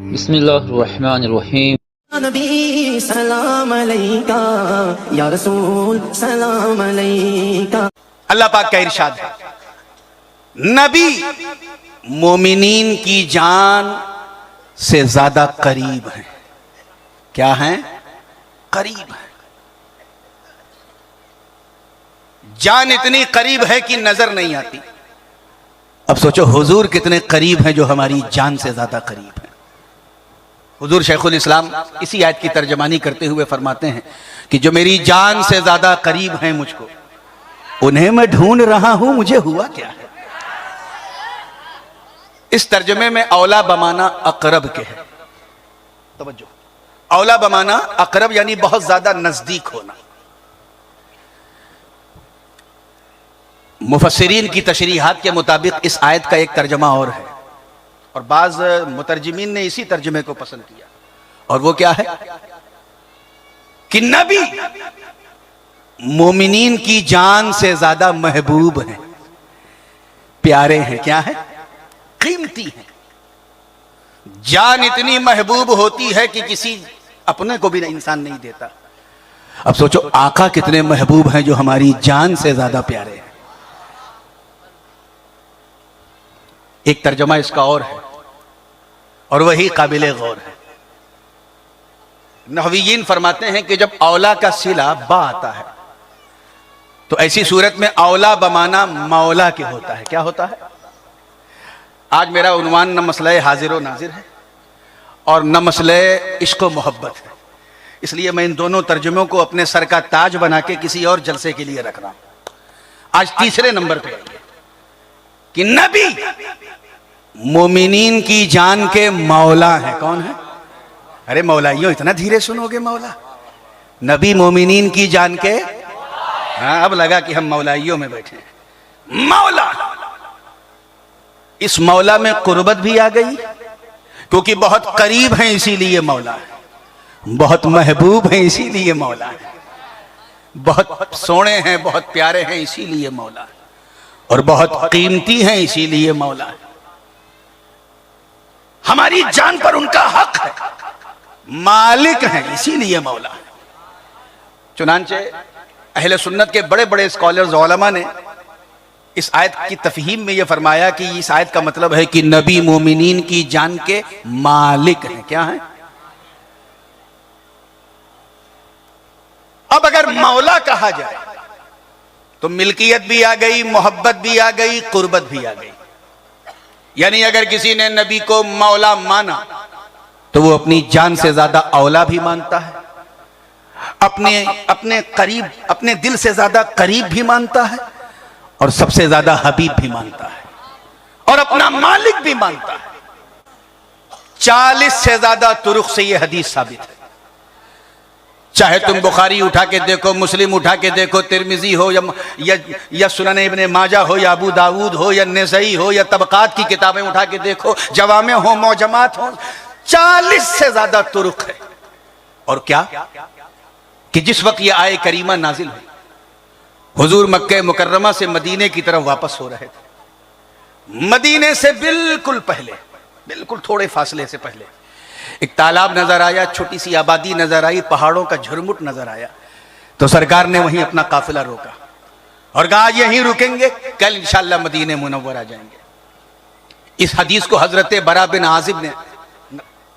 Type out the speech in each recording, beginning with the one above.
बिस्मिल्लाहिर्रहमानिर्रहीम। नबी सलाम अलैका या रसूल सलाम अलैका। अल्लाह पाक का इरशाद है, नबी मोमिनीन की जान से ज्यादा करीब हैं। क्या हैं? करीब हैं। जान इतनी करीब है कि नजर नहीं आती। अब सोचो हुजूर कितने करीब हैं जो हमारी जान से ज्यादा करीब हैं। हुजूर शेखुल इस्लाम इसी आयत की तर्जमानी करते हुए फरमाते हैं कि जो मेरी जान से ज्यादा करीब हैं मुझको, उन्हें मैं ढूंढ रहा हूं, मुझे हुआ क्या है। इस तर्जमे में औला बमाना अकरब के है। तवज्जो, औला बमाना अकरब यानी बहुत ज्यादा नजदीक होना। मुफस्सिरीन की तशरीहात के मुताबिक इस आयत का एक तर्जमा और है, और बाज मुतरजिमीन ने इसी तर्जमे को पसंद किया, और वो क्या है कि नबी मोमिनीन की जान से ज्यादा महबूब हैं, प्यारे हैं। क्या है? कीमती हैं। जान इतनी महबूब होती है कि किसी अपने को भी इंसान नहीं देता। अब सोचो आका कितने महबूब हैं जो हमारी जान से ज्यादा प्यारे हैं। एक तर्जमा इसका और है, और वही काबिल गौर है। नहवीयीन फरमाते हैं कि जब औला का सिला बा आता है तो ऐसी सूरत में औला बमाना मौला के होता है। क्या होता है? आज मेरा उन्वान न मसले हाजिर व नाजिर है और न मसले इश्क व मोहब्बत है, इसलिए मैं इन दोनों तर्जुमों को अपने सर का ताज बना के किसी और जलसे के लिए रख रहा हूं। आज तीसरे नंबर पे आइए कि नबी मोमिनीन की जान के मौला है। कौन है? अरे मौलाइयों, इतना धीरे सुनोगे मौला? नबी मोमिनीन की जान के, हाँ अब लगा कि हम मौलाइयों में बैठे हैं। मौला, इस मौला में कुर्बत भी आ गई क्योंकि बहुत करीब हैं इसीलिए मौला है, बहुत महबूब हैं इसीलिए मौला है, बहुत सोने हैं, बहुत प्यारे हैं इसीलिए मौला है, और बहुत कीमती हैं इसीलिए मौला है। हमारी जान पर उनका हक है, मालिक हैं इसीलिए मौला है। चुनांचे अहले सुन्नत के बड़े बड़े स्कॉलर्स उलमा ने इस आयत की तफहीम में यह फरमाया कि इस आयत का मतलब है कि नबी मोमिनीन की जान के मालिक हैं। क्या हैं? अब अगर मौला कहा जाए तो मिल्कियत भी आ गई, मोहब्बत भी आ गई, कुर्बत भी आ गई। यानी अगर किसी ने नबी को मौला माना तो वो अपनी जान से ज्यादा औला भी मानता है, अपने करीब, अपने दिल से ज्यादा करीब भी मानता है, और सबसे ज्यादा हबीब भी मानता है, और अपना मालिक भी मानता है। 40 से ज्यादा तुरुक से यह हदीस साबित है। चाहे तुम बुखारी उठा के देखो, मुस्लिम उठा के देखो, तिरमिजी हो या सुनन इब्ने माजा हो, या अबू दाऊद हो, या नसई हो, या तबकात की किताबें उठा के देखो, जवामे हो, मौजमात हो, 40 से ज्यादा तुरुक है। और क्या कि जिस वक्त यह आए करीमा नाजिल हुई, हुजूर मक्के मुकर्रमा से मदीने की तरफ वापस हो रहे थे। मदीने से बिल्कुल पहले, बिल्कुल थोड़े फासले से पहले एक तालाब नजर आया, छोटी सी आबादी नजर आई, पहाड़ों का झुरमुट नजर आया। तो सरकार ने वहीं अपना काफिला रोका और कहा यहीं रुकेंगे, कल इंशाअल्लाह मदीने मुनव्वर आ जाएंगे। इस हदीस को हजरत बरा बिन आजिब ने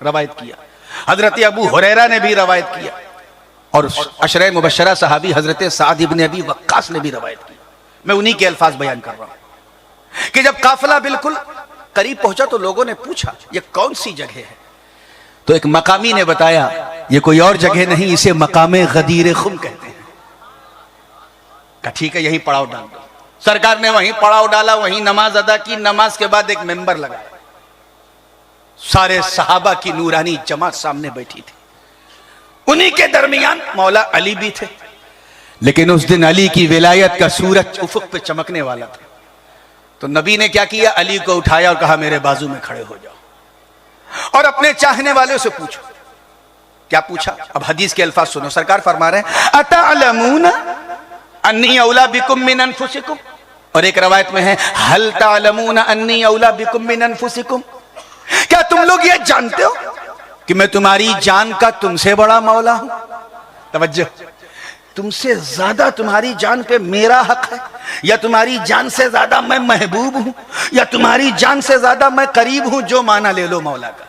रवायत किया, हजरत अबू हुरैरा ने भी रवायत किया, और अशरे मुबशरा सहाबी हजरत साद इब्न अबी वक्कास ने भी रवायत की। मैं उन्हीं के अल्फाज बयान कर रहा हूं कि जब काफिला बिल्कुल करीब पहुंचा तो लोगों ने पूछा ये कौन सी जगह है? तो एक मकामी ने बताया ये कोई और जगह नहीं, इसे मकामे गदीर खुम कहते हैं। कहा ठीक है, यहीं पड़ाव डाल दो। सरकार ने वहीं पड़ाव डाला, वहीं नमाज अदा की। नमाज के बाद एक मेंबर लगाया, सारे सहाबा की नूरानी जमात सामने बैठी थी। उन्हीं के दरमियान मौला अली भी थे, लेकिन उस दिन अली की विलायत का सूरज उफुक पे चमकने वाला था। तो नबी ने क्या किया? अली को उठाया और कहा मेरे बाजू में खड़े हो जाओ और अपने चाहने वालों से पूछो। क्या पूछा? अब हदीस के अल्फाज सुनो। सरकार फरमा रहे हैं अतअलमून अन्नी औला बिकुम मिन अनफुसिकुम, और एक रवायत में है हल तअलमून अन्नी औला बिकुम मिन अनफुसिकुम, क्या तुम लोग ये जानते हो कि मैं तुम्हारी जान का तुमसे बड़ा मौला हूं? तवज्जो, तुमसे ज्यादा तुम्हारी जान पे मेरा हक है, या तुम्हारी जान से ज्यादा मैं महबूब हूं, या तुम्हारी जान से ज्यादा मैं करीब हूं? जो माना ले लो मौला का।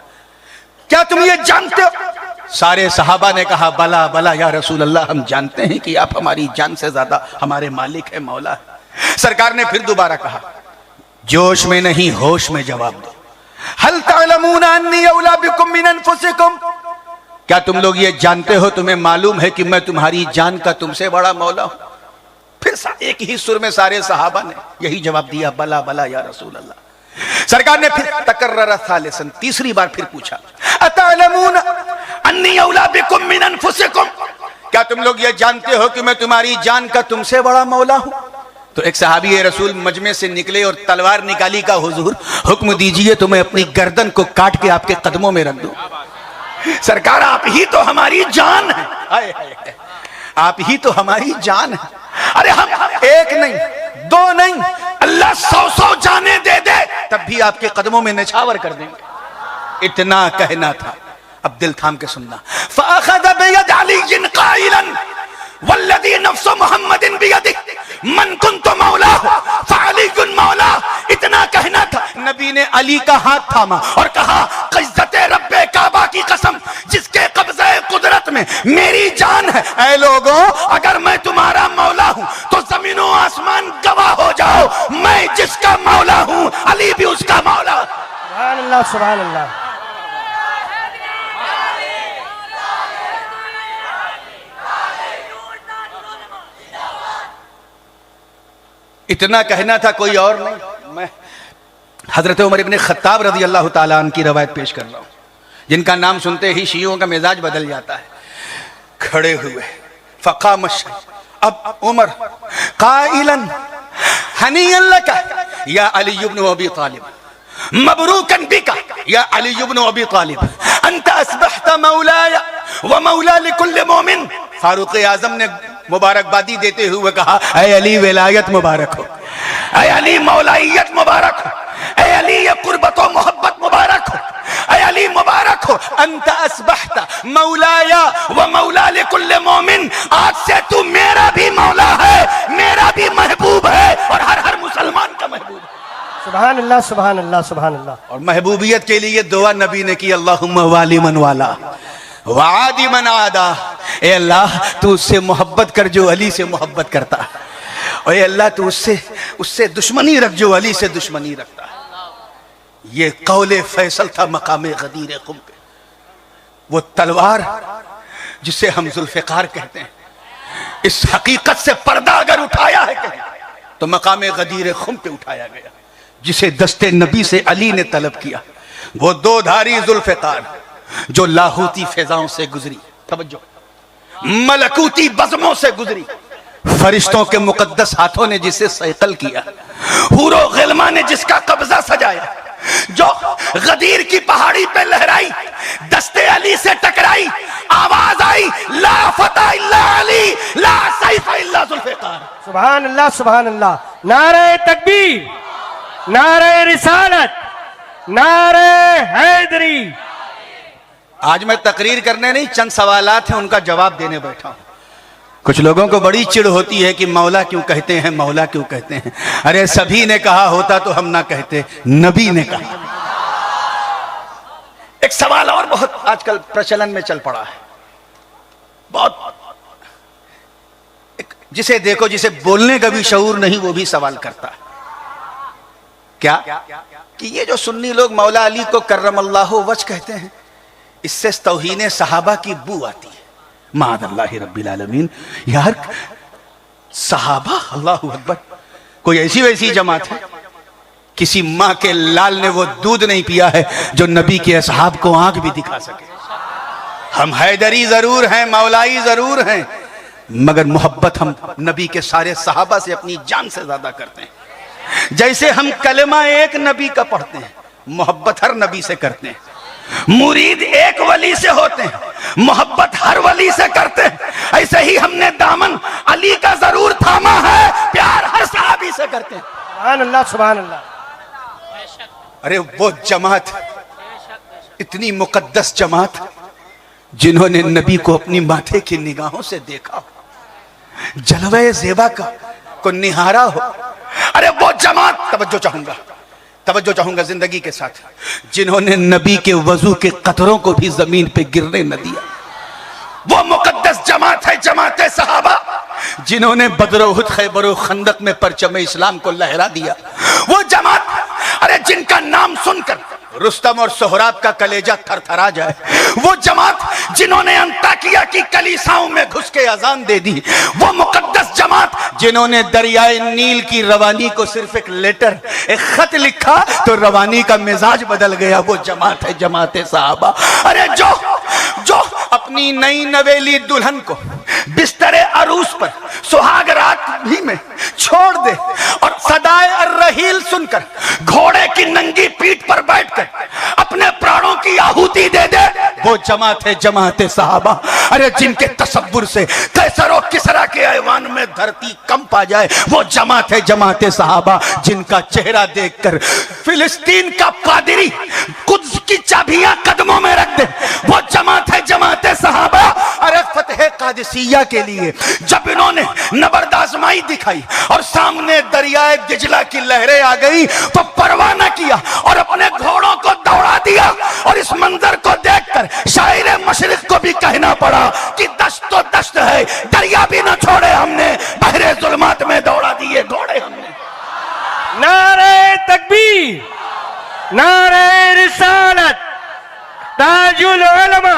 क्या तुम ये जानते हो? सारे सहाबा ने कहा बला बला या रसूल अल्लाह, हम जानते हैं कि आप हमारी जान से ज्यादा हमारे मालिक है, मौला है। सरकार ने फिर दोबारा कहा, जोश में नहीं होश में जवाब दो। हल तअलमूना अन्नी औला बिकुम मिन अनफुसिकुम, क्या तुम लोग ये जानते हो, तुम्हें मालूम है कि मैं तुम्हारी जान का तुमसे बड़ा मौला हूं? फिर एक ही सुर में सारे सहाबा ने यही जवाब दिया, बला बला या रसूल अल्लाह। सरकार ने फिर तकर्रर सालिसन, तीसरी बार फिर पूछा, अतअलमूना अन्नी औला बिकुम मिन अनफुसिकुम, क्या तुम लोग ये जानते हो कि मैं तुम्हारी जान का तुमसे बड़ा मौला हूं? तो एक सहाबी रसूल मजमे से निकले और तलवार निकाली, का हुजूर हुक्म दीजिए तो मैं अपनी गर्दन को काट के आपके कदमों में रख दूं। सरकार, आप ही तो हमारी जान है, हाय हाय, आप ही तो हमारी जान है। अरे हम एक नहीं, दो नहीं, अल्लाह 100 जाने दे दे तब भी आपके कदमों में निछावर कर देंगे। इतना कहना था, अब दिल थाम के सुनना। फ़अख़ज़ बियद अलीय्यिन क़ाइलन वल्लज़ी नफ़्सु मुहम्मदिन बियदिही मन कुन्तु मौलाहु फ़अलिय्युन मौलाहु। इतना कहना था, नबी ने अली का हाथ थामा और कहा, इज़्ज़ते रब्बे काबा की कसम, जिसके कब्ज़े कुदरत में मेरी जान है, ऐ लोगों, अगर मैं तुम्हारा मौला हूं तो जमीनों आसमान गवाह हो जाओ, मैं जिसका मौला हूं अली भी उसका मौला। सुभान अल्लाह, सुभान अल्लाह। इतना कहना था, कोई और नहीं। मैं हजरत उमर इब्ने खत्ताब रज़ी अल्लाह ताला अन्हु की रवायत पेश कर रहा हूं, जिनका नाम सुनते ही शियों का मिजाज बदल जाता है। खड़े हुए, फ़क़ाम शैख़, अब उमर क़ाइलन हनीअन लका या अली इब्न अबी तालिब, मबरूकन बिका या अली इब्न अबी तालिब, अंत अस्बहत मौलाया व मौला लिकुल्लि मोमिन। फारूक आजम ने मुबारकबादी देते हुए कहा, ऐ अली विलायत मुबारक हो, ऐ अली मौलाइयत मुबारक हो, ऐ अली ये कुर्बत व मोहब्बत मुबारक हो, ऐ अली मुबारक हो, अंत अस्बहता मौलाया व मौला लिकुल्लि मोमिन, आज से तू मेरा भी मौला है, मेरा भी महबूब है और हर हर मुसलमान का महबूब है। सुभान अल्लाह, सुभान अल्लाह, सुभान अल्लाह। और महबूबियत के लिए दुआ नबी ने की, अल्लाहुम्मा वाली मन वाला वादी मन आदा, ए अल्लाह तू उससे मोहब्बत कर जो अली से मोहब्बत करता है, और ए अल्लाह तू उससे दुश्मनी रख जो अली से दुश्मनी रखता है। ये कौले फैसल था मकामे गदीर खुम पे, वो तलवार जिसे हम जुल्फ़िकार कहते हैं, इस हकीकत से पर्दा अगर उठाया है कहीं तो मकामे गदीर खुम पे उठाया गया, जिसे दस्ते नबी से अली ने तलब किया। वो दो धारी जुल्फ़िकार जो लाहूती फिजाओं से गुजरी, तवज्जो, मलकूती बज़मों से गुजरी, फरिश्तों के मुकद्दस हाथों ने जिसे सैकल किया, हूरो गिल्मा ने जिसका कब्जा सजाया, जो गदीर की पहाड़ी पे लहराई, दस्ते अली से टकराई, आवाज आई, ला फतह इल्ला अली, ला सैफ इल्ला जुल्फ़िकार। सुभान अल्लाह, सुभान अल्लाह। नारे तकबीर, नारे रिसालत, नारे हैदरी। आज मैं तकरीर करने नहीं, चंद सवालात हैं उनका जवाब देने बैठा हूं। कुछ लोगों को बड़ी चिढ़ होती है कि मौला क्यों कहते हैं, मौला क्यों कहते हैं। अरे सभी ने कहा होता तो हम ना कहते, नबी ने कहा। एक सवाल और बहुत आजकल प्रचलन में चल पड़ा है, बहुत, जिसे देखो, जिसे बोलने का भी शऊर नहीं, वो भी सवाल करता है। क्या कि ये जो सुन्नी लोग मौला अली को कर्रमल्लाहु वजह कहते हैं, इससे तौहीन सहाबा की बू आती है। माअज़ल्लाहि रब्बिल आलमीन। यार सहाबा, अल्लाहु अकबर, कोई ऐसी वैसी जमात है? किसी माँ के लाल ने वो दूध नहीं पिया है जो नबी के असहाब को आंख भी दिखा सके। हम हैदरी जरूर हैं, मौलाई जरूर हैं, मगर मोहब्बत हम नबी के सारे सहाबा से अपनी जान से ज्यादा करते हैं। जैसे हम कलमा एक नबी का पढ़ते हैं, मोहब्बत हर नबी से करते हैं। मुरीद एक वली से होते हैं, मोहब्बत हर वली से करते हैं। ऐसे ही हमने दामन अली का जरूर थामा है, प्यार हर सहाबी से करते हैं। सुभान अल्लाह, सुभान अल्लाह। अरे वो जमात इतनी मुकद्दस जमात जिन्होंने नबी को अपनी माथे की निगाहों से देखा हो, जलवे ज़ेबा का को निहारा हो। अरे वो जमात, तवज्जो चाहूंगा जिंदगी के साथ, जिन्होंने नबी के वजू के कतरों को भी जमीन पे गिरने न दिया। वो मुकद्दस जमात है जमाते सहाबा, जिन्होंने बदर उहद खैबर खंदक में परचम इस्लाम को लहरा दिया। वो जमात, अरे जिनका नाम सुनकर रुस्तम और सोहराब का कलेजा थरथरा जाए। वो जमात जिन्होंने अंताकिया की कलीसाओं में घुस के अजान दे दी। वो मुकद्दस जमात जिन्होंने दरियाए नील की रवानी को सिर्फ एक लेटर, एक खत लिखा तो रवानी का मिजाज बदल गया। वो जमात है जमाते सहाबा। अरे जो अपनी नई नवेली दुल्हन को बिस्तरे अरूस पर सुहाग रात भी में छोड़ दे और सदाए अर्रहील सुनकर घोड़े की नंगी पीठ पर बैठकर अपने प्राणों की आहुति दे दे, वो जमात है जमाते सहाबा। अरे जिनके तसव्वुर से कैसर और किसरा के ऐवान में धरती कंप आ जाए, वो जमात है जमाते सहाबा। जिनका चेहरा देखकर फिलिस्तीन का पादरी कुद्स की चाबियां कदमों में रख दे, वो जमात है जमाते सहाबा। अरे फतह कादिसिया के लिए जब इन्होंने नबर्द आजमाई दिखाई और सामने दरियाए दिजला की लहरें आ गई तो परवाह न किया और अपने घोड़ों को दौड़ा दिया। और इस मंजर को देखकर शायर मशरिक को भी कहना पड़ा कि दश्त तो दश्त है, दरिया भी न छोड़े हमने, बहरे जुल्मात में दौड़ा दिए घोड़े हमने। नारे तकबीर, नारे रिसालत, ताजुल उलमा।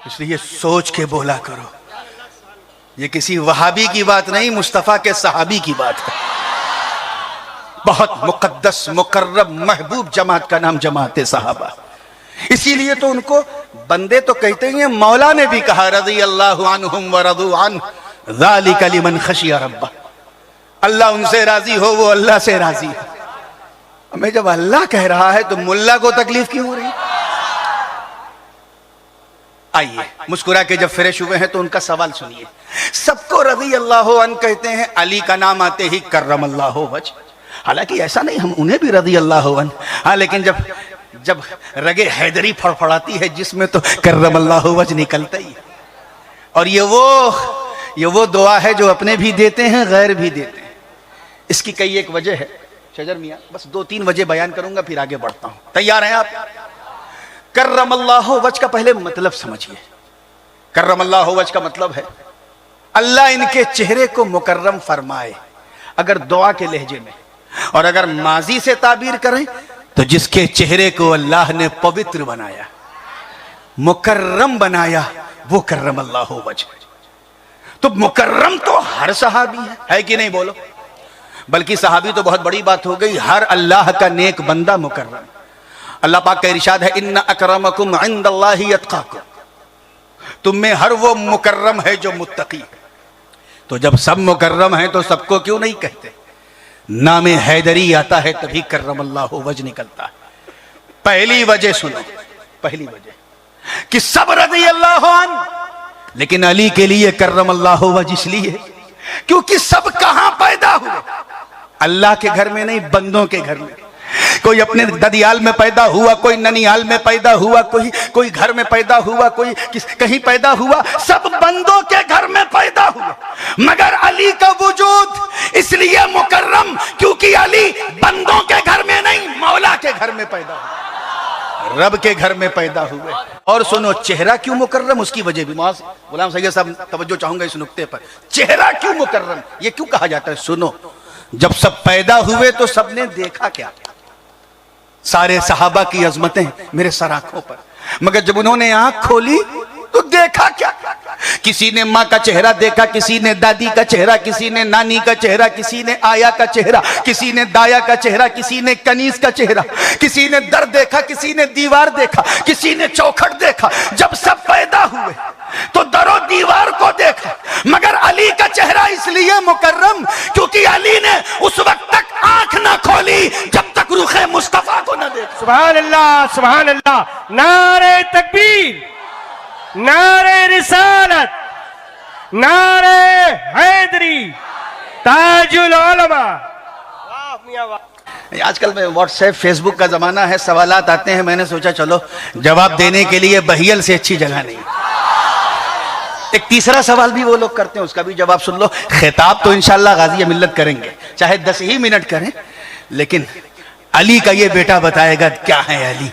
इसलिए सोच के बोला करो, ये किसी वहाबी की बात नहीं, मुस्तफा के सहाबी की बात है। बहुत मुकद्दस मुकर्रम महबूब जमात का नाम जमाते सहाबा। इसीलिए तो उनको बंदे तो कहते हैं, मौला ने भी कहा रज़ी अल्लाहु अन्हुम व रज़ू अन्हु ज़ालिका लिमन खशिया रब्बा। अल्लाह उनसे राजी हो, वो अल्लाह से राजी है। हमें जब अल्लाह कह रहा है तो मुल्ला को तकलीफ क्यों हो रही? आइए मुस्कुरा के जब फ्रेश हुए हैं तो उनका सवाल सुनिए। सबको रज़ी अल्लाह अन्हु कहते हैं, अली का नाम आते ही कर्रम अल्लाह वजह। हालांकि ऐसा नहीं, हम उन्हें भी रज़ी अल्लाह अन्हु, हाँ, लेकिन जब रगे हैदरी फड़फड़ाती है जिसमें तो कर्रम अल्लाह वजह निकलता ही है। और ये वो दुआ है जो अपने भी देते हैं गैर भी देते हैं। इसकी कई एक वजह है शजर मियाँ, बस 2-3 वजह बयान करूंगा फिर आगे बढ़ता हूं। तैयार हैं आप? कर्रम अल्लाह वजह का पहले मतलब समझिए। कर्रम अल्लाह वजह का मतलब है अल्लाह इनके चेहरे को मुकर्रम फरमाए, अगर दुआ के लहजे में, और अगर माजी से ताबीर करें तो जिसके चेहरे को अल्लाह ने पवित्र बनाया, मुकर्रम बनाया, वो कर्रम अल्लाह वजह। तो मुकर्रम तो हर सहाबी है कि नहीं? बोलो। बल्कि सहाबी तो बहुत बड़ी बात हो गई, हर अल्लाह का नेक बंदा मुकर्रम। अल्लाह पाक का इरशाद है, इन्ना अकरमकुम इंदल्लाहि अत्काकुम, तुम में हर वो मुकर्रम है जो मुत्तकी है। तो जब सब मुकर्रम है तो सबको क्यों नहीं कहते? नामे हैदरी आता है तभी कर्रम अल्लाह वजह निकलता है। पहली वजह सुनो, पहली वजह कि सब रज़ी अल्लाह अन्हु, लेकिन अली के लिए कर्रम अल्लाह वजह इसलिए क्योंकि सब कहां पैदा हुए? अल्लाह के घर में नहीं, बंदों के घर में। कोई अपने ददियाल में पैदा हुआ, कोई ननियाल में पैदा हुआ, कोई घर में पैदा हुआ, कोई कहीं पैदा हुआ, सब बंदों के घर में पैदा हुआ। मगर अली का वजूद इसलिए मुकर्रम क्योंकि अली बंदों के घर में नहीं, मौला के घर में पैदा हुआ, रब के घर में पैदा हुए। और सुनो, चेहरा क्यों मुकर्रम, उसकी वजह भी गुलाम सैयद साहब तवज्जो चाहूंगा इस नुक्ते पर। चेहरा क्यों मुकर्रम, ये क्यों कहा जाता है? सुनो, जब सब पैदा हुए तो सबने देखा क्या? सारे सहाबा की अजमतें मेरे सर आंखों पर, मगर जब उन्होंने आंख खोली तो देखा क्या? किसी ने माँ का चेहरा देखा, किसी ने दादी का चेहरा, किसी ने नानी का चेहरा, किसी ने आया का चेहरा, किसी ने दाया का चेहरा, किसी ने कनीज का चेहरा, किसी ने दर देखा, किसी ने दीवार देखा, किसी ने चौखट देखा। जब सब पैदा हुए तो दरो दीवार को देखा, मगर अली का चेहरा इसलिए मुकर्रम क्योंकि अली ने उस वक्त तक आंख ना खोली जब तक रुखे मुस्तफा को न देखा। सुभान अल्लाह, सुभान अल्लाह। नारे तकबीर, नारे रिसालत, नारे हैदरी, ताजुल उलमा। वाह मियां वाह। आजकल में व्हाट्सएप फेसबुक का जमाना है, सवालात आते हैं, मैंने सोचा चलो जवाब देने के लिए बहियल से अच्छी जगह नहीं। एक तीसरा सवाल भी वो लोग करते हैं, उसका भी जवाब सुन लो। खिताब तो इंशाल्लाह गाज़ी मिल्लत करेंगे, चाहे 10 ही मिनट करें, लेकिन अली का ये बेटा बताएगा क्या है अली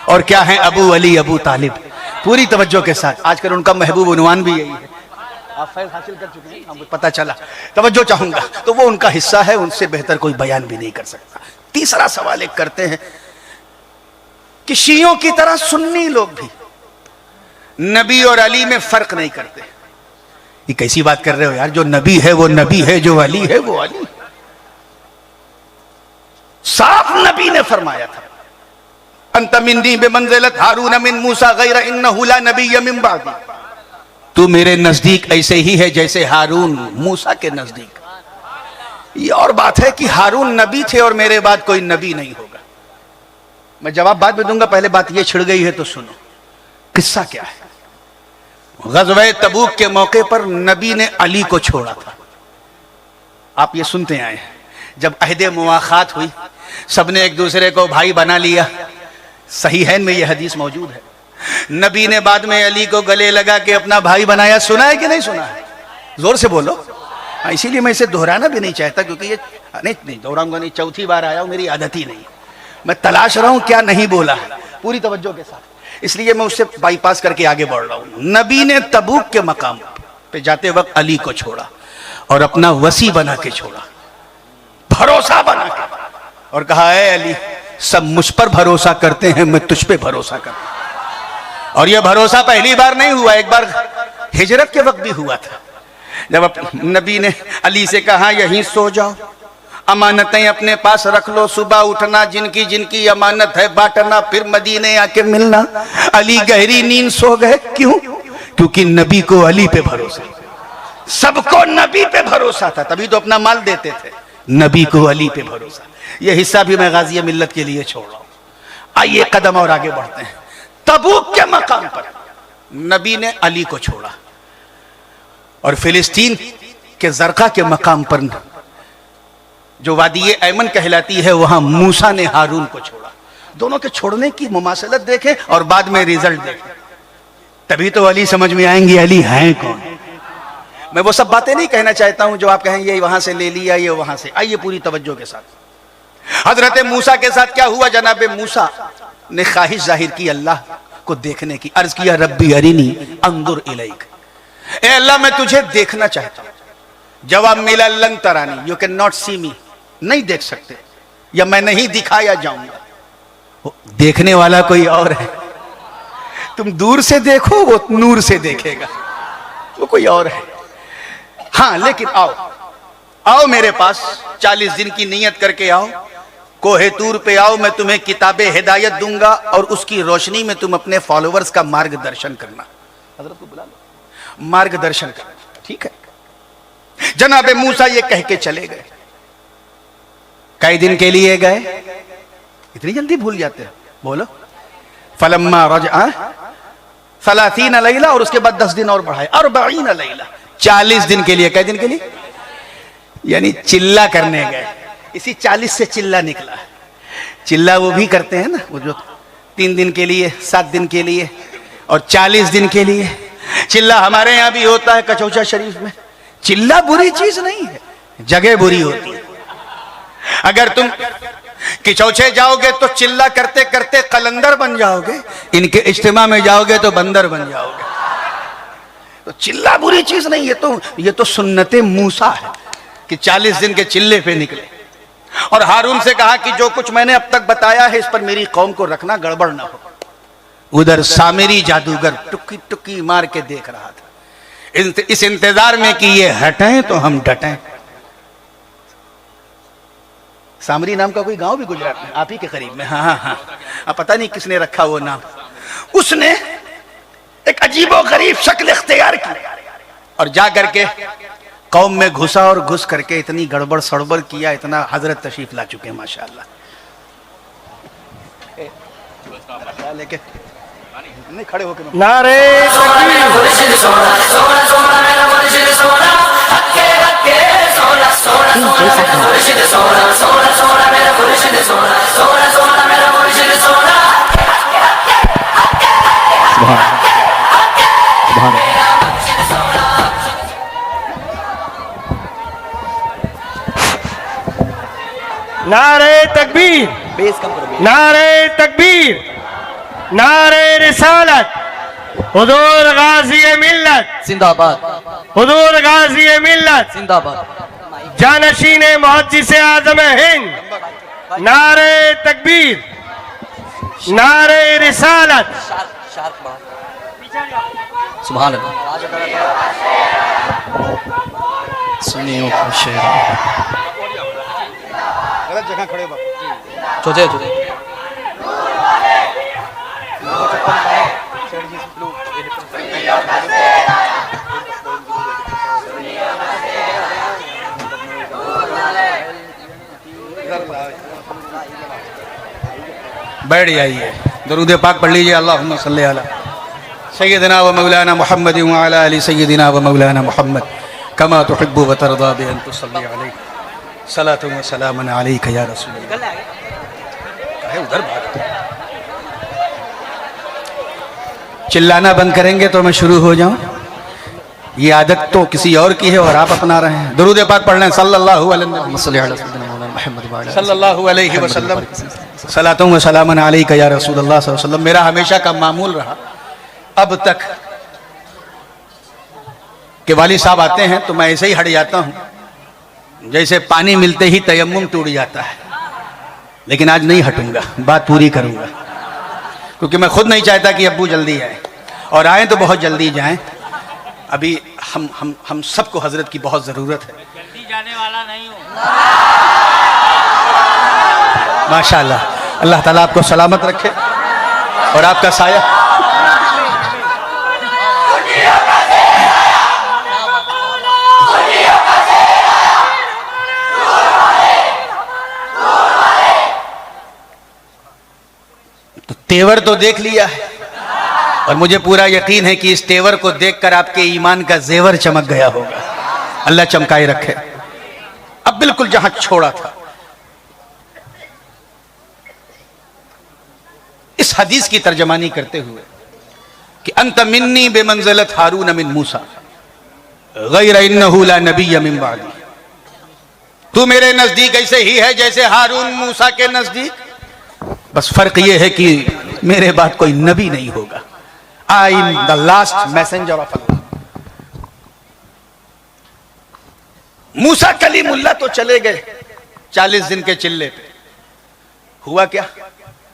और क्या है अबू अली अबू तालिब। पूरी तवज्जो के साथ। आजकल उनका महबूब उन्वान भी यही है। आप फैज़ हासिल कर चुके हैं, हमको पता चला। तवज्जो चाहूंगा, तो वो उनका हिस्सा है, उनसे बेहतर कोई बयान भी नहीं कर सकता। तीसरा सवाल एक करते हैं कि शियों की तरह सुन्नी लोग भी नबी और अली में फर्क नहीं करते। ये कैसी बात कर रहे हो यार, जो नबी है वो नबी है, जो अली है वो अली। साफ नबी ने फरमाया था, अंत मिन्नी बिमंज़िलत हारून मिन मूसा गैर इन्नहु ला नबिय्य मिन बअदी। तू मेरे नजदीक ऐसे ही है जैसे हारून मूसा के नजदीक। ये और बात है कि हारून नबी थे और मेरे बाद कोई नबी नहीं होगा। मैं जवाब बाद में दूंगा, पहले बात ये छिड़ गई है तो सुनो। किस्सा क्या है? ग़ज़वे तबूक के मौके पर नबी ने अली को छोड़ा था। आप ये सुनते आए हैं, जब अहदे मुआखात हुई, सबने एक दूसरे को भाई बना लिया। सहीहैन में यह हदीस मौजूद है। नबी ने बाद में अली को गले लगा के अपना भाई बनाया। सुना है कि नहीं सुना है? जोर से बोलो। इसीलिए मैं इसे दोहराना भी नहीं चाहता, क्योंकि ये नहीं दोहराऊंगा नहीं, चौथी बार आया हूं, मेरी आदत ही नहीं। मैं तलाश रहा हूं क्या नहीं बोला है, पूरी तवज्जो के साथ, इसलिए मैं उससे बाईपास करके आगे बढ़ रहा हूं। नबी ने तबूक के मकाम पे जाते वक्त अली को छोड़ा और अपना वसी बना के छोड़ा, भरोसा बना के, और कहा है अली सब मुझ पर भरोसा करते हैं, मैं तुझ पे भरोसा करता हूं। और यह भरोसा पहली बार नहीं हुआ, एक बार हिजरत के वक्त भी हुआ था, जब नबी ने अली से कहा यहीं सो जाओ, अमानतें अपने पास रख लो, सुबह उठना, जिनकी जिनकी अमानत है बांटना, फिर मदीने आके मिलना। अली गहरी नींद सो गए। क्यों? क्योंकि नबी को अली पे भरोसा, सबको नबी पे भरोसा था, तभी तो अपना माल देते थे। नबी को अली पे भरोसा, यह हिस्सा भी मैं गाज़ी मिल्लत के लिए छोड़ रहा हूं। आइए कदम और आगे बढ़ते हैं। तबूक के मकाम पर नबी ने अली को छोड़ा और फिलिस्तीन के जरका के मकाम पर जो वादी ऐमन कहलाती है, वहां मूसा ने हारून को छोड़ा। दोनों के छोड़ने की मुमासलत देखें और बाद में रिजल्ट देखें, तभी तो अली समझ में आएंगे अली हैं कौन। मैं वो सब बातें नहीं कहना चाहता हूं जो आप कहें ये वहां से ले लिया, ये वहां से। आइए पूरी तवज्जो के साथ। हजरत मूसा के साथ क्या हुआ? जनाब मूसा ने ख्वाहिश जाहिर की अल्लाह को देखने की। अर्ज किया रब्बी अरिनी अंजुर इलैक, ए अल्लाह मैं तुझे देखना चाहता हूं। जवाब मिला लन तरानी, यू कैन नॉट सी मी, नहीं देख सकते, या मैं नहीं दिखाया जाऊंगा। देखने वाला कोई और है, तुम दूर से देखो वो नूर से देखेगा, वो कोई और है। हाँ लेकिन आओ आओ मेरे पास, 40 दिन की नियत करके आओ, कोहे तूर पे आओ, मैं तुम्हें किताबे हिदायत दूंगा और उसकी रोशनी में तुम अपने फॉलोवर्स का मार्गदर्शन करना। हजरत को बुला लो, मार्गदर्शन करना, ठीक है। जनाबे मूसा ये कह के चले गए। कई दिन के लिए गए? इतनी जल्दी भूल जाते हैं? बोलो। फलम्मा रजा 30 लैला, और उसके बाद 10 दिन और बढ़ाए, 40 लैला, 40 दिन के लिए। कई दिन के लिए? यानी चिल्ला करने गए। इसी 40 से चिल्ला निकला। चिल्ला वो भी करते हैं ना, वो जो 3 दिन के लिए, 7 दिन के लिए और 40 दिन के लिए। चिल्ला हमारे यहाँ भी होता है कचौचा शरीफ में। चिल्ला बुरी चीज नहीं है, जगह बुरी होती है। अगर तुम किचौचे जाओगे तो चिल्ला करते करते कलंदर बन जाओगे, इनके इज्तिमा में जाओगे तो बंदर बन जाओगे। तो चिल्ला बुरी चीज नहीं है, ये तो सुन्नते मूसा है कि 40 दिन के चिल्ले पे निकले। और हारून से कहा कि जो कुछ मैंने अब तक बताया है इस पर मेरी कौम को रखना, गड़बड़ ना हो। उधर सामेरी जादूगर टुक्की टुक्की मार के देख रहा था, इस इंतजार में कि ये हटें तो हम डटें। सामरी नाम का कोई गांव भी गुजरात में, आप ही के करीब में। हाँ, अब पता नहीं किसने रखा वो नाम। उसने एक अजीबो गरीब शक्ल इख्तियार की और जा करके कौम में घुसा और घुस करके इतनी गड़बड़ सड़बड़ किया, इतना हजरत तशरीफ ला चुके हैं माशाअल्लाह। लेके नहीं खड़े होके नारे तकबीर। नारे तकबीर, नारे तकबीर, नारे रिसालत, हुजूर गाजी मिल्लत जिंदाबाद, हुजूर गाजी मिल्लत, जिंदाबाद, जानशीन मुहद्दिस आज़म हिंद, नारे तकबीर, नारे रिसालत। सुभान अल्लाह। सुनियो शेर गलत जगह खड़े बाबू। चोचे चोचे बैठ जाइए, दरूद पाक पढ़ लीजिए। अल्लाहुम्मा सल्ली अला सय्यदिना व मौलाना मुहम्मद व अला आलि सय्यदिना व मौलाना मुहम्मद कमा तुहिब्बु व तरदा बि अन तुसल्ली अलैहि सलातु व सलामुन अलैका या रसूल अल्लाह। काहे उधर भाग? चिल्लाना बंद करेंगे तो मैं शुरू हो जाऊं? ये आदत तो किसी और की है और आप अपना रहे हैं। दरूद पाक पढ़ लें सल्लल्लाहु अलैहि वसल्लम सलातुम व सलामुन अलैका या रसूल अल्लाह सल्लल्लाहु अलैहि वसल्लम। मेरा हमेशा का मामूल रहा अब तक कि वाली साहब आते हैं तो मैं ऐसे ही हट जाता हूं, जैसे पानी मिलते ही तयम्मुम टूट जाता है। लेकिन आज नहीं हटूंगा, बात पूरी करूंगा, क्योंकि मैं खुद नहीं चाहता कि अब्बू जल्दी आए, और आए तो बहुत जल्दी जाएं। अभी हम सबको हजरत की बहुत जरूरत है। जल्दी जाने वाला नहीं हूँ। माशाअल्लाह, अल्लाह ताला आपको सलामत रखे और आपका साया। तो तेवर तो देख लिया है और मुझे पूरा यकीन है कि इस तेवर को देखकर आपके ईमान का जेवर चमक गया होगा। अल्लाह चमकाए रखे। अब बिल्कुल जहां छोड़ा था, इस हदीस की तर्जमानी करते हुए कि अंत मिन्नी बेमंज़िलत हारून मिन मूसा गैर इन्नहु ला नबिय्य मिन बादी। तू मेरे नजदीक ऐसे ही है जैसे हारून मूसा के नजदीक, बस फर्क यह है कि मेरे बाद कोई नबी नहीं होगा। I am the last messenger of Allah. Musa Kalimullah तो चले गए 40 दिन के चिल्ले पे। हुआ क्या?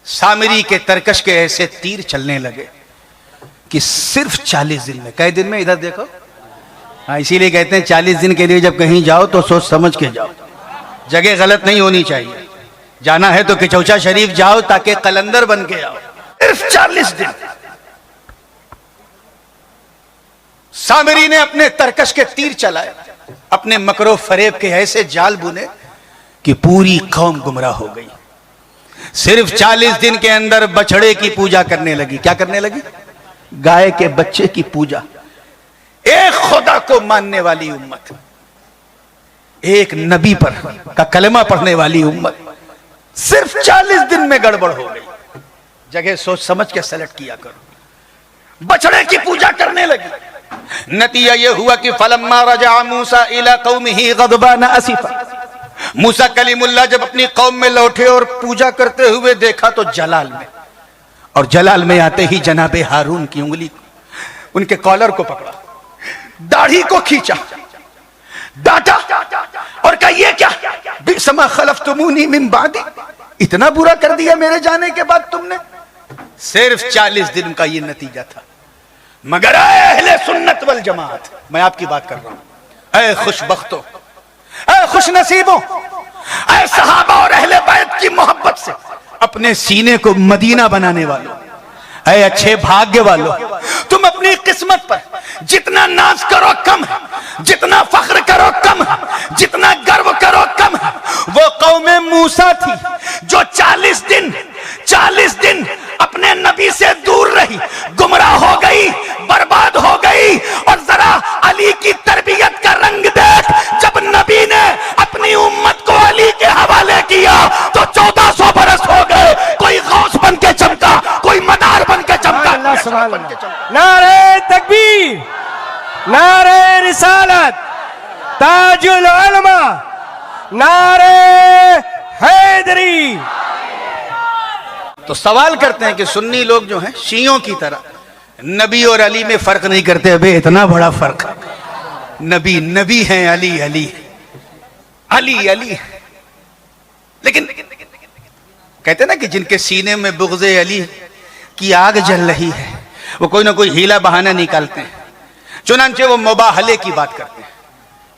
सामरी के तरकश के ऐसे तीर चलने लगे कि सिर्फ 40 दिन में, कई दिन में, इधर देखो, हाँ, इसीलिए कहते हैं 40 दिन के लिए जब कहीं जाओ तो सोच समझ के जाओ। जगह गलत नहीं होनी चाहिए। जाना है तो किचौचा शरीफ जाओ ताकि कलंदर बन के आओ। सिर्फ 40 दिन सामरी ने अपने तरकश के तीर चलाए, अपने मकरो फरेब के ऐसे जाल बुने कि पूरी कौम गुमराह हो गई। सिर्फ 40 दिन के अंदर बछड़े की पूजा करने लगी। क्या करने लगी? गाय के बच्चे की पूजा। एक खुदा को मानने वाली उम्मत, एक नबी पर का कलमा पढ़ने वाली उम्मत सिर्फ 40 दिन में गड़बड़ हो गई। जगह सोच समझ के सेलेक्ट किया करो। बछड़े की पूजा करने लगी। नतीजा यह हुआ कि फलम्मा रजा मूसा इला कौमिही गदबान असीफा। मूसा कलीमुल्लाह जब अपनी कौम में लौटे और पूजा करते हुए देखा तो जलाल में, और जलाल में आते ही जनाबे हारून की उंगली उनके कॉलर को पकड़ा, दाढ़ी को खींचा, डांटा और कहा ये क्या? बिसमा खलफ्तुमूनी मिन बादी। इतना बुरा कर दिया मेरे जाने के बाद तुमने। सिर्फ 40 दिन का ये नतीजा था। मगर अहले सुन्नत वल जमात, मैं आपकी बात कर रहा हूं, ऐ खुशबख्तों, ऐ खुशनसीबों, ऐ सहाबा और अहले बैत की मोहब्बत से अपने सीने को मदीना बनाने वालों, ऐ अच्छे भाग्य वालों, तुम अपनी किस्मत पर जितना नाज करो कम है, जितना फख्र करो कम है, जितना गर्व करो कम है। वो कौमे मूसा थी जो 40 दिन अपने नबी से दूर रही, गुमराह हो गई, बर्बाद हो गई। और जरा अली की तरबियत का रंग देख, जब नबी ने अपनी सुभान अल्लाह। नारे तकबीर, नारे रिसालत, ताजुल उलमा, नारे हैदरी। तो सवाल करते हैं कि सुन्नी लोग जो हैं शियों की तरह नबी और अली में फर्क नहीं करते। अबे इतना बड़ा फर्क है, नबी नबी हैं, अली अली अली अली। लेकिन कहते ना कि जिनके सीने में बुग़्ज़े अली की आग जल रही है, वो कोई ना कोई हीला बहाना निकालते हैं। चुनांचे वो मुबाहले की बात करते हैं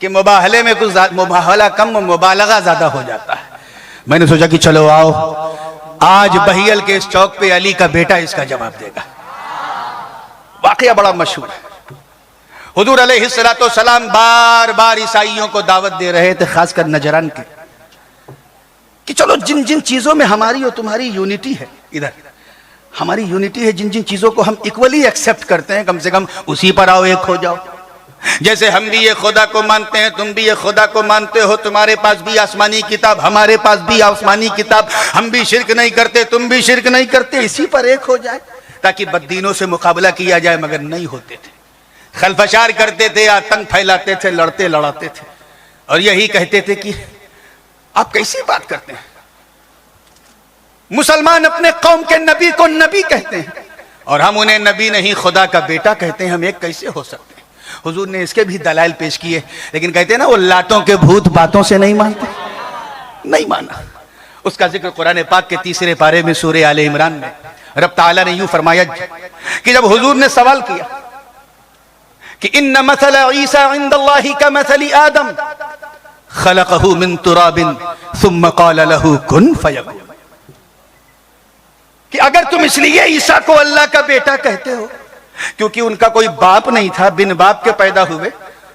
कि मुबाहले में कुछ मुबाहला कम, मुबालगा ज्यादा हो जाता है। मैंने सोचा कि चलो आओ, आज बहियल के इस चौक पे अली का बेटा इसका जवाब देगा। वाकया बड़ा मशहूर है। हुजूर अलैहिस्सलाम बार बार ईसाइयों को दावत दे रहे थे, खासकर नजरान के, कि चलो जिन जिन चीजों में हमारी और तुम्हारी यूनिटी है, इधर हमारी यूनिटी है, जिन जिन चीजों को हम इक्वली एक्सेप्ट करते हैं, कम से कम उसी पर आओ, एक हो जाओ। जैसे हम भी ये खुदा को मानते हैं, तुम भी ये खुदा को मानते हो, तुम्हारे पास भी आसमानी किताब, हमारे पास भी आसमानी किताब, हम भी शिर्क नहीं करते, तुम भी शिर्क नहीं करते, इसी पर एक हो जाए ताकि बद्दीनों से मुकाबला किया जाए। मगर नहीं होते थे, खलफशार करते थे, आतंक फैलाते थे, लड़ते लड़ाते थे और यही कहते थे कि आप कैसी बात करते हैं, मुसलमान अपने कौम के नबी को नबी कहते हैं और हम उन्हें नबी नहीं खुदा का बेटा कहते हैं, हम एक कैसे हो सकते हैं। हुजूर ने इसके भी दलाइल पेश किए, लेकिन कहते हैं ना वो लातों के भूत बातों से नहीं मानते, नहीं माना। उसका जिक्र कुरान पाक के 3 पारे में सूरह आले इमरान में रब ताला ने यूं फरमाया कि जब हुजूर ने सवाल किया कि इन्ना मसल ईसा इंदल्लाहि कमसली आदम खलक़हु मिन तुराबिन सुम्मा क़ाल लहू कुन फयकुन, कि अगर तुम इसलिए ईसा को अल्लाह का बेटा कहते हो क्योंकि उनका कोई बाप नहीं था, बिन बाप के पैदा हुए,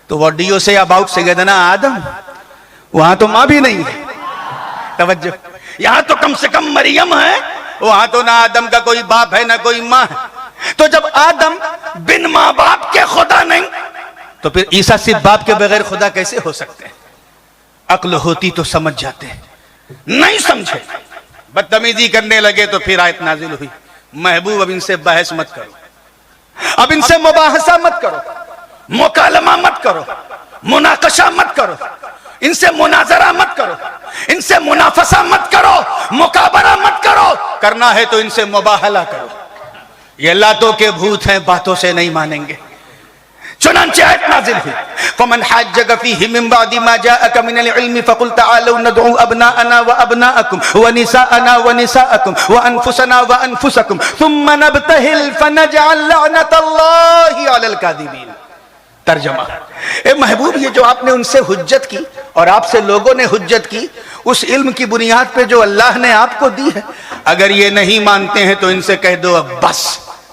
तो what do you say about Sayyidna Adam, वहां तो मां भी नहीं है। तवज्जो, यहां तो कम से कम मरियम है, वहां तो ना आदम का कोई बाप है ना कोई मां है। तो जब आदम बिन मां बाप के खुदा नहीं, तो फिर ईसा सिर्फ बाप के बगैर खुदा कैसे हो सकते हैं। अक्ल होती तो समझ जाते, नहीं समझे, बदतमीजी करने लगे तो फिर आयत नाजिल हुई, महबूब अब इनसे बहस मत करो, अब इनसे मुबाहसा मत करो, मुकालमा मत करो, मुनाकशा मत करो, इनसे मुनाजरा मत करो, इनसे मुनाफसा मत करो, मुकाबरा मत करो, करना है तो इनसे मुबाहला करो। ये लातों के भूत हैं, बातों से नहीं मानेंगे। चुनांचे आयत नाजिल हुई, फमन हज्जक फीहि मिन बादि मा जाअक मिनल इल्मि फकुल तआलू नदउ अबनाअना व अबनाअकुम व निसाअना व निसाअकुम व अनफुसना व अनफुसकुम सुम्मा नबतहिल फनजअल लअनतल्लाहि अलल कादिबीन। तर्जुमा, ए महबूब, ये जो आपने उनसे हुज्जत की और आपसे लोगों ने हुज्जत की, उस इल्म की बुनियाद पे जो अल्लाह ने आपको दी है, अगर ये नहीं मानते हैं तो इनसे कह दो अब बस,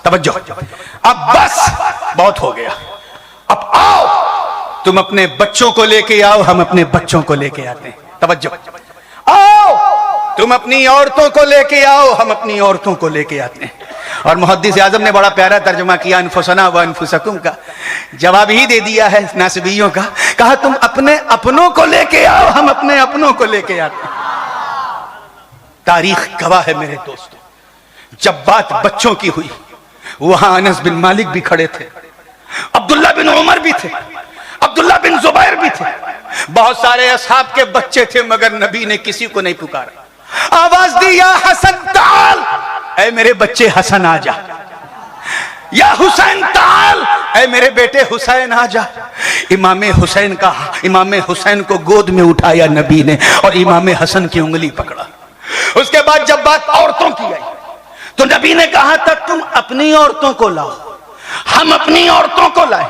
तवज्जो, अब बस, बहुत हो गया, अब आओ, तुम अपने बच्चों को लेके आओ, हम अपने बच्चों को लेके आते हैं। तवज्जो, आओ, तुम अपनी औरतों को लेके आओ, हम अपनी औरतों को लेके आते हैं। और मुहद्दिस आजम ने बड़ा प्यारा तर्जुमा किया अनफुसना व अनफुसकुम का, जवाब ही दे दिया है नासिबियों का, कहा तुम अपने अपनों को लेके आओ, हम अपने अपनों को लेके आते हैं। तारीख गवाह है मेरे दोस्तों, जब बात बच्चों की हुई, वहां अनस बिन मालिक भी खड़े थे, अब्दुल्ला बिन उमर भी थे, अब्दुल्ला बिन जुबैर भी थे, बहुत सारे असहाब के बच्चे थे, मगर नबी ने किसी को नहीं पुकारा। आवाज दी, या हसन ताल, ऐ मेरे बच्चे हसन आ जा, या हुसैन ताल, ऐ मेरे बेटे हुसैन आ जा। इमाम हुसैन को गोद में उठाया नबी ने और इमाम हसन की उंगली पकड़ा। उसके बाद जब बात औरतों की आई तो नबी ने कहा था तुम अपनी औरतों को लाओ, हम अपनी औरतों को लाए।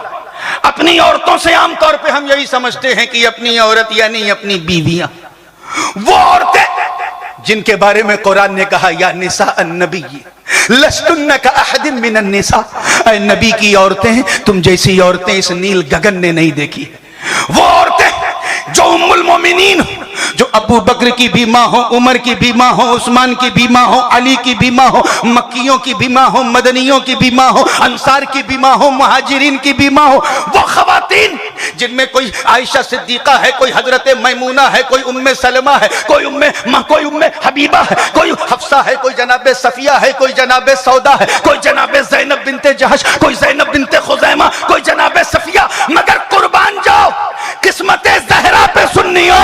अपनी औरतों से आमतौर पे हम यही समझते हैं कि अपनी औरत यानी अपनी बीवियां, वो औरतें जिनके बारे में कुरान ने कहा या निसा अन्नबी लस्तुन्ना का अहदिन मिनन निसा, ऐ नबी की औरतें, तुम जैसी औरतें इस नील गगन ने नहीं देखी। वो औरतें जो उम्मुल मोमिनीन, जो अबू बकर की भी माँ हो, उमर की भी माँ हो, उस्मान की भी माँ हो, अली की भी माँ हो, मक्कियों की भी माँ हो, मदनियों की भी माँ हो, अंसार की भी माँ हो, मुहाजिरीन की भी माँ हो, वो खवातीन जिनमें कोई आयशा सिद्दीका है, कोई हजरत मैमूना है, कोई उम्मे सलमा है, कोई उम्मे हबीबा है, कोई हफ्सा है, कोई जनाबे सफिया है, कोई जनाबे सौदा है, कोई जनाबे ज़ैनब बिनते जहश, कोई ज़ैनब बिनते खुज़ैमा, कोई जनाबे सफिया। मगर कुर्बान जाओ किस्मते ज़हरा पे सुन्नियो,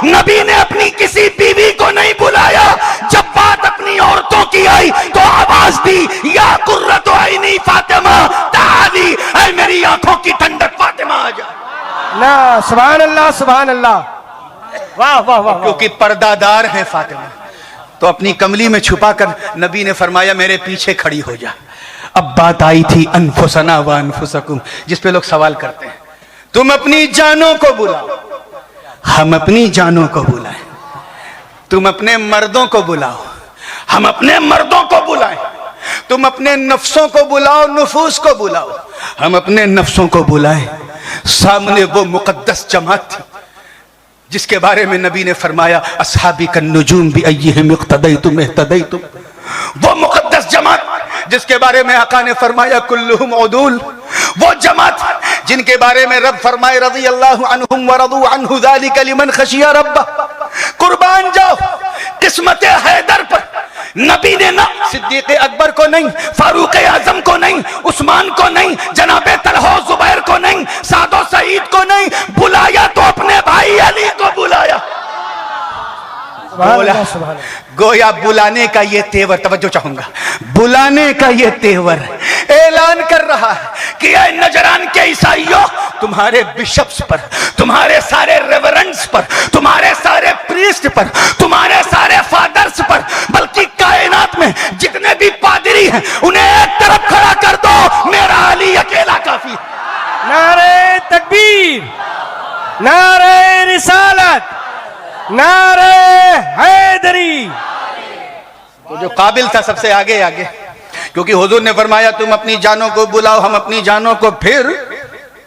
नबी ने अपनी किसी बीवी को नहीं बुलाया। जब बात अपनी औरतों की आई तो आवाज दी, या कुर्रतु ऐनी फातिमा ताली, ऐ मेरी आंखों की ठंडक फातिमा आ जा। ना सुभान अल्लाह सुभान अल्लाह, वाह वाह वाह। क्योंकि पर्दादार है फातिमा, तो अपनी कमली में छुपाकर नबी ने फरमाया मेरे पीछे खड़ी हो जा। अब बात आई थी अनफुसना व अनफुसकुम, जिस पे लोग सवाल करते हैं, तुम अपनी जानों को बुलाओ, हम अपनी जानों को बुलाएं, तुम अपने मर्दों को बुलाओ, हम अपने मर्दों को बुलाएं, तुम अपने नफ्सों को बुलाओ, नुफूस को बुलाओ, हम अपने नफ्सों को बुलाएं। सामने वो मुकद्दस जमात थी जिसके बारे में नबी ने फरमाया अस्हाबी कन नुजूम भी अय्यिहिम इक्तदैतुम इह्तदैतुम। वो मुकद्दस जमात जिसके बारे में आका ने फरमाया कुल्लुहुम उदूल। वो जमात जिनके बारे में रब फरमाए रज़ी अल्लाहु अन्हुम व रदू अन्हु ज़ालिका लिमन खशिया रब्बा। कुर्बान जाओ किस्मत हैदर पर नबी ने ना सिद्दीक अकबर को नहीं, फारूक आजम को नहीं, उस्मान को नहीं, जनाबे तलहा जुबैर को नहीं, सादो सईद को नहीं बुलाया, तो अपने भाई अली को बुलाया। गोया बुलाने का ये तेवर, तवज्जो चाहूंगा, बुलाने का ये तेवर ऐलान कर रहा है कि ऐ नजरान के ईसाइयों, तुम्हारे बिशप्स पर, तुम्हारे सारे रेवरेंड्स पर, तुम्हारे सारे प्रीस्ट पर, तुम्हारे सारे फादर्स पर, बल्कि कायनात में जितने भी पादरी हैं उन्हें एक तरफ खड़ा कर दो, मेरा अली अकेला काफी। नारे तकबीर, नारे रिसालत, नारे हैदरी। तो जो काबिल था सबसे आगे आगे, क्योंकि हुजूर ने फरमाया तुम अपनी जानों को बुलाओ, हम अपनी जानों को, फिर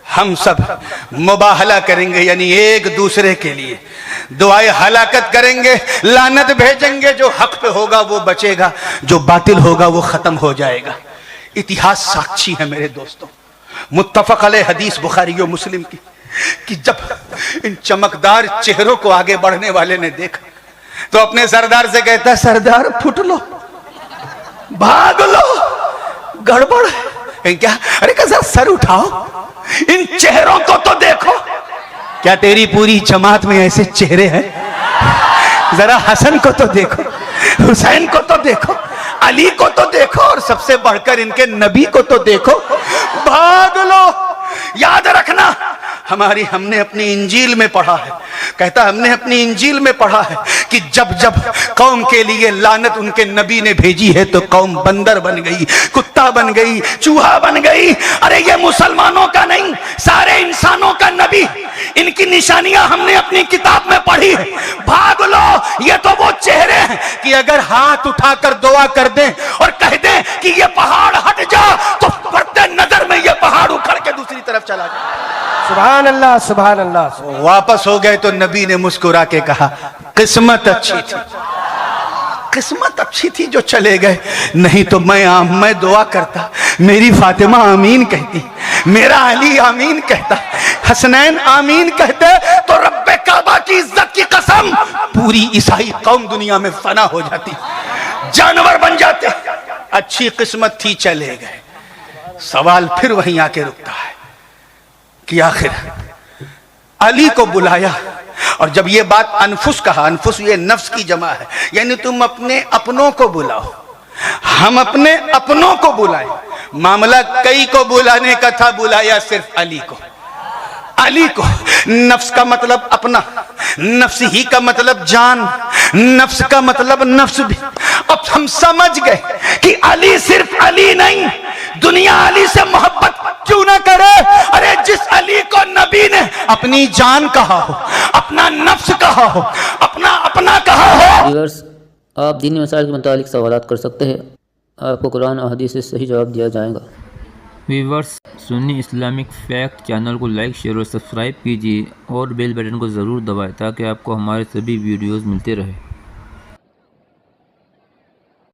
हम सब मुबाहला करेंगे, यानी एक दूसरे के लिए दुआए हलाकत करेंगे, लानत भेजेंगे। जो हक पे होगा वो बचेगा, जो बातिल होगा वो खत्म हो जाएगा। इतिहास साक्षी है मेरे दोस्तों, मुत्तफक अलैह हदीस बुखारी और मुस्लिम की, कि जब इन चमकदार चेहरों को आगे बढ़ने वाले ने देखा तो अपने सरदार से कहता है सरदार फुट लो, भाग लो, गड़बड़ है क्या? अरे क्या सर उठाओ, इन चेहरों को तो देखो। क्या तेरी पूरी जमात में ऐसे चेहरे हैं? जरा हसन को तो देखो, हुसैन को तो देखो, अली को तो देखो, और सबसे बढ़कर इनके नबी को तो देखो। भाग लो। याद रखना, हमने अपनी इंजील में पढ़ा है, कहता हमने अपनी इंजील में पढ़ा है कि जब जब कौम के लिए लानत उनके नबी ने भेजी है तो कौम बंदर बन गई, कुत्ता बन गई, चूहा बन गई। अरे ये मुसलमानों का नहीं, सारे इंसानों का नबी। इनकी निशानियां हमने अपनी किताब में पढ़ी है। भाग लो। ये तो वो चेहरे हैं कि अगर हाथ उठाकर दुआ कर दें और कह दें कि ये पहाड़ हट जा, तो पड़ते नजर में ये पहाड़ उखड़ के दूसरी तरफ चला जाए। सुभान अल्लाह सुभान अल्लाह। वापस हो गए तो नबी ने मुस्कुरा के कहा किस्मत अच्छी थी, किस्मत अच्छी थी जो चले गए, नहीं तो मैं दुआ करता, मेरी फातिमा आमीन कहती, मेरा अली आमीन कहता, हसनैन आमीन कहते, तो रब्बे काबा की इज्जत की कसम पूरी ईसाई कौम दुनिया में फना हो जाती, जानवर बन जाते। अच्छी किस्मत थी, चले गए। सवाल फिर वहीं आके रुकता है कि आखिर अली को बुलाया, और जब ये बात अनफुस कहा, अनफुस ये नफ्स की जमा है, यानी तुम अपने अपनों को बुलाओ, हम अपने अपनों को बुलाएं। मामला कई को बुलाने का था, बुलाया सिर्फ अली को। अली को। नफ्स का मतलब अपना, नफ्स ही का मतलब जान, नफ्स का मतलब नफ्स भी। अब हम समझ गए कि अली सिर्फ अली नहीं, दुनिया अली से मोहब्बत क्यों ना करे। अरे जिस अली को नबी ने अपनी जान कहा हो, अपना नफ्स कहा हो, अपना अपना कहा हो। व्यूअर्स, आप दीनी मसाइल के मुतालिक सवालात कर सकते हैं, आपको कुरान और हदीस से सही जवाब दिया जाएगा। Viewers, Sunni Islamic fact channel को लाइक, शेयर और सब्सक्राइब कीजिए और बेल बटन को ज़रूर दबाएं ताकि आपको हमारे सभी वीडियोस मिलते रहे।